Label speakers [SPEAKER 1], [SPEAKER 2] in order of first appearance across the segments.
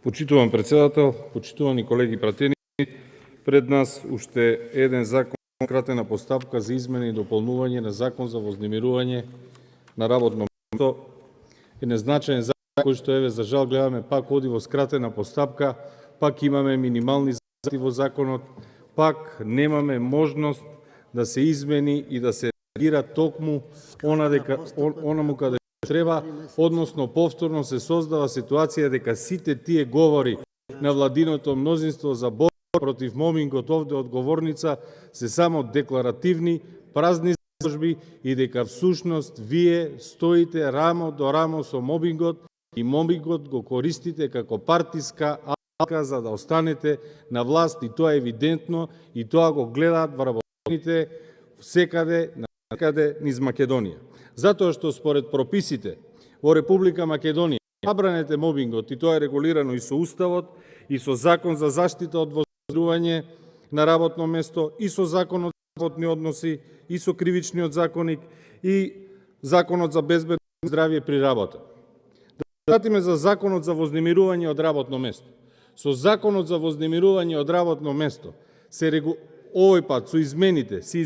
[SPEAKER 1] Почитуван председател, почитувани колеги пратени, пред нас уште еден закон, кратена постапка за измена и дополнување на Закон за вознемирување на работно место. Еден значаен закон кој што за жал гледаме пак оди во скратена постапка, пак имаме минимални заштити во законот, пак немаме можност да се измени и да се реагира токму онаму каде треба, односно повторно се создава ситуација дека сите тие говори на владиното мнозинство за борба против мобингот овде од говорница се само декларативни, празни изложби и дека всушност вие стоите рамо до рамо со мобингот и мобингот го користите како партиска алка за да останете на власт, и тоа е евидентно и тоа го гледаат вработените секаде низ Македонија. Затоа што според прописите во Република Македонија забранете мобингот, и тоа е регулирано и со Уставот, и со Закон за заштита од вознемирување на работно место, и со Законот за работни односи, и со Кривичниот законник, и Законот за безбедност и здравје при работа. Да пратиме за Законот за вознемирување од работно место. Со Законот за вознемирување од работно место овој пат со измените се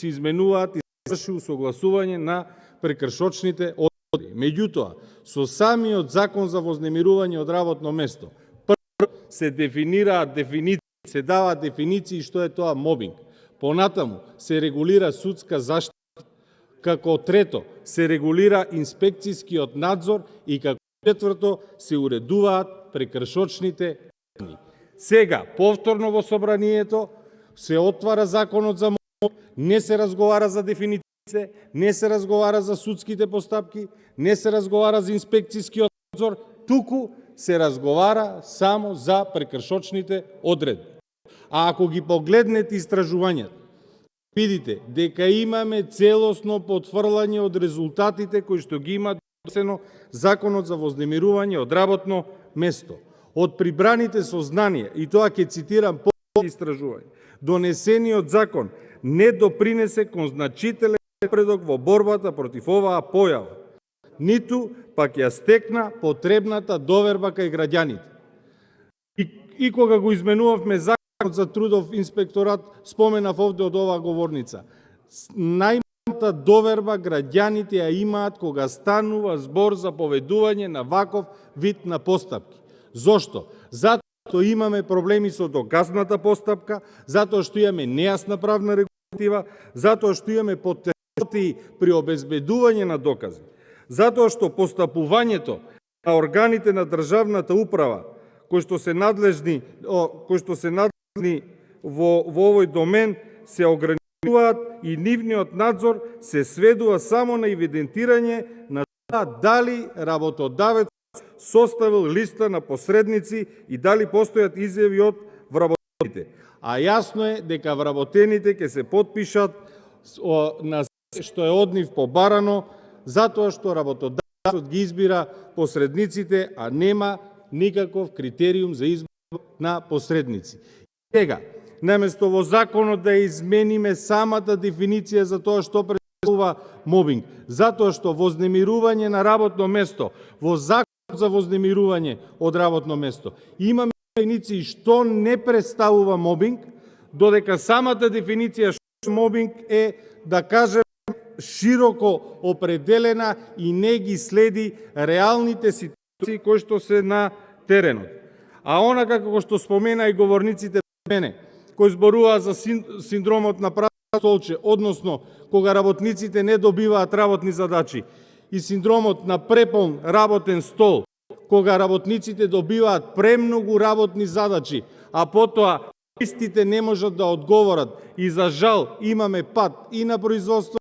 [SPEAKER 1] изменуваат и се врши усогласување на прекршочните одредби. Меѓутоа, со самиот Закон за вознемирување од работно место, прво се дефинираат дефиниции, се даваат дефиниции што е тоа мобинг. Понатаму се регулира судска заштита, како трето се регулира инспекцијскиот надзор и како четврто се уредуваат прекршочните одредби. Сега, повторно во собранието, се отвара Законот за мобинг, не се разговара за дефинициите, не се разговара за судските постапки, не се разговара за инспекцијскиот надзор, туку се разговара само за прекршочните одредби. А ако ги погледнете истражувањата, видите дека имаме целосно потврлање од резултатите кои што ги има донесено Законот за вознемирување од работно место. Од прибраните сознанија, и тоа ќе цитирам по истражување, донесениот закон не допринесе кон значителен напредок во борбата против оваа појава, ниту пак ја стекна потребната доверба кај граѓаните. И кога го изменувавме Законот за трудов инспекторат, споменав овде од оваа говорница, најмалата доверба граѓаните ја имаат кога станува збор за поведување на ваков вид на постапки. Зошто? Затоа што имаме проблеми со доказната постапка, затоа што имаме нејасна правна регулатива, затоа што имаме потешкоти при обезбедување на докази, затоа што постапувањето на органите на државната управа кои што се надлежни во овој домен се ограничуваат и нивниот надзор се сведува само на евидентирање на тоа дали работодавец составил листа на посредници и дали постојат изјави од вработените. А јасно е дека вработените ќе се потпишат на се што е од нив побарано, затоа што работодавецот ги избира посредниците, а нема никаков критериум за избор на посредници. Сега, наместо во законот да измениме самата дефиниција за тоа што представува мобинг, затоа што вознемирување на работно место во Закон за вознемирување од работно место имаме дефиниции што не представува мобинг, додека самата дефиниција што мобинг е, да кажем, широко определена и не ги следи реалните ситуации кои што се на теренот. А она како што спомена и говорниците мене, кои зборуваа за синдромот на празно столче, односно кога работниците не добиваат работни задачи, и синдромот на преполн работен стол, кога работниците добиваат премногу работни задачи, а потоа истите не можат да одговорат, и за жал имаме пат и на производството,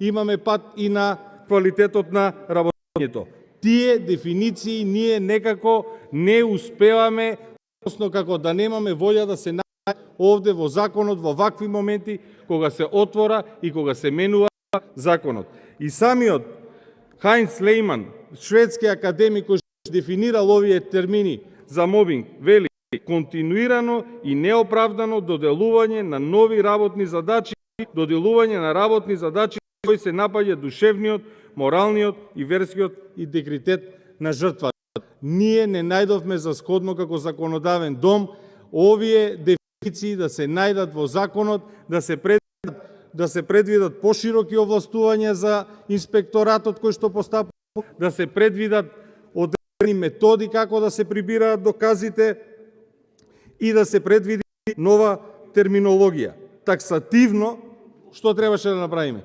[SPEAKER 1] имаме пат и на квалитетот на работењето. Тие дефиниции ние некако не успеваме, односно како да немаме волја да се најде овде во законот во вакви моменти кога се отвора и кога се менува законот. И самиот Хајнц Лејман, шведски академик кој дефинирал овие термини за мобинг, вели: континуирано и неоправдано доделување на нови работни задачи, доделување на работни задачи кои се напаѓа душевниот, моралниот и верскиот интегритет на жртвата. ние не најдовме за сходно како законодавен дом овие дефиниции да се најдат во законот, да се предвидат пошироки овластувања за инспекторатот кој што постапува, да се предвидат одредени методи како да се прибираат доказите и да се предвиди нова терминологија. Таксативно, што требаше да направиме?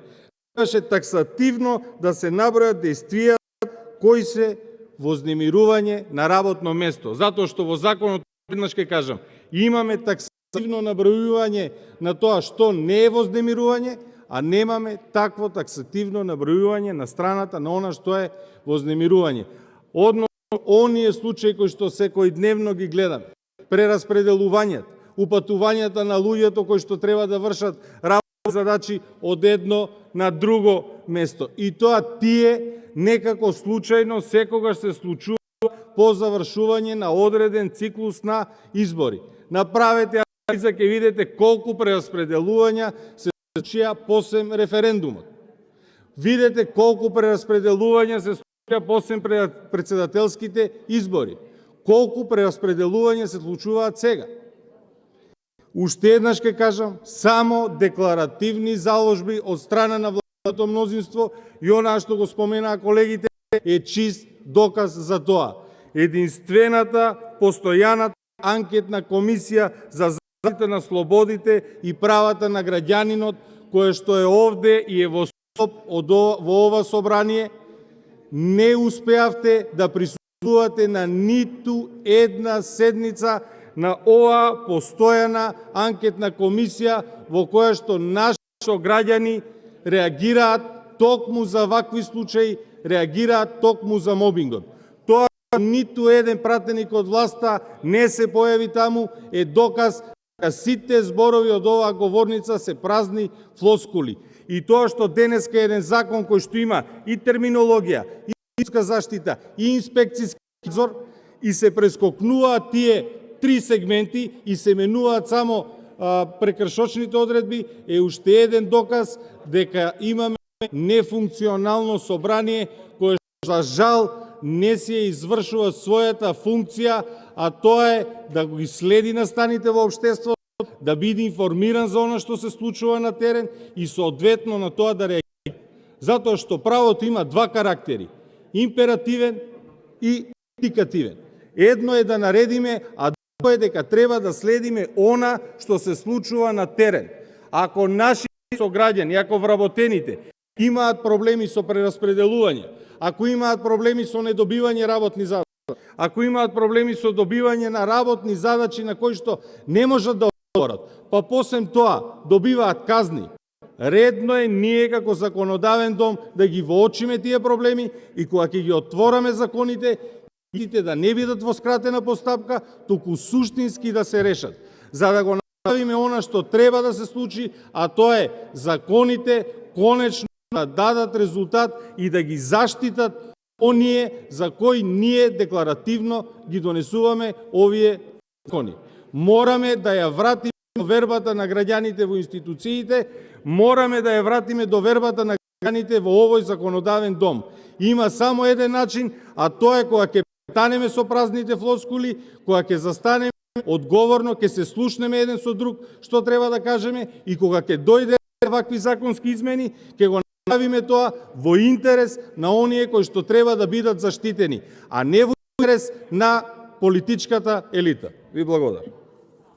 [SPEAKER 1] Требаше таксативно да се набројат дејствија кои се вознемирување на работно место. Затоа што во законот, веднаш ќе кажам, имаме таксативно набројување на тоа што не е вознемирување, а немаме такво таксативно набројување на страната на она што е вознемирување. Односно, оние случаи кои што секојдневно ги гледаме, прераспределувањата, упатувањата на луѓето кои што треба да вршат работни задачи од едно на друго место. И тоа тие некако случајно секогаш се случува по завршување на одреден циклус на избори. Направете анализа, ќе видите колку прераспределувања се случија посем референдумот. Видете колку прераспределувања се случија посем председателските избори. Колку прераспределувања се случуваат сега. Уште еднаш ќе кажам, само декларативни заложби од страна на владото мнозинство и онаа што го споменаа колегите е чист доказ за тоа. Единствената постојаната анкетна комисија за заштита на слободите и правата на граѓанинот, која што е овде и е во стоп во ова собрание, не успеавте да присуствувате на ниту една седница на оваа постојана анкетна комисија во која што наши граѓани реагираат токму за вакви случаи, реагираат токму за мобингот. Тоа ниту еден пратеник од власта не се појави таму е доказ дека сите зборови од оваа говорница се празни флоскули. И тоа што денеска е еден закон кој што има и терминологија, и судска заштита, и инспекцијски надзор, и се прескокнуваат тие три сегменти и се менуваат само прекршочните одредби, е уште еден доказ дека имаме нефункционално собрание кое за жал не се извршува својата функција, а тоа е да ги следи настаните во општеството, да биде информиран за она што се случува на терен и соодветно на тоа да реагира. Затоа што правото има два карактери – императивен и индикативен. Едно е да наредиме, а друго е дека треба да следиме она што се случува на терен. Ако наши сограѓани, ако вработените имаат проблеми со прераспределување, ако имаат проблеми со недобивање работни задачи, ако имаат проблеми со добивање на работни задачи на кои што не можат да одговорат, па посем тоа добиваат казни, редно е ние како законодавен дом да ги воочиме тие проблеми и кога ќе ги отвораме законите, да не бидат во скратена постапка, туку суштински да се решат, за да го направиме она што треба да се случи, а тоа е законите конечно да дадат резултат и да ги заштитат оние за кои ние декларативно ги донесуваме овие закони. Мораме да ја вратиме довербата на граѓаните во институциите, мораме да ја вратиме довербата на граѓаните во овој законодавен дом. Има само еден начин, а тоа е кога ќе станеме со празните флоскули, кога ќе застанеме одговорно, ќе се слушнеме еден со друг што треба да кажеме и кога ќе дојде вакви законски измени, ќе го направиме тоа во интерес на оние кои што треба да бидат заштитени, а не во интерес на политичката елита. Ви благодарам.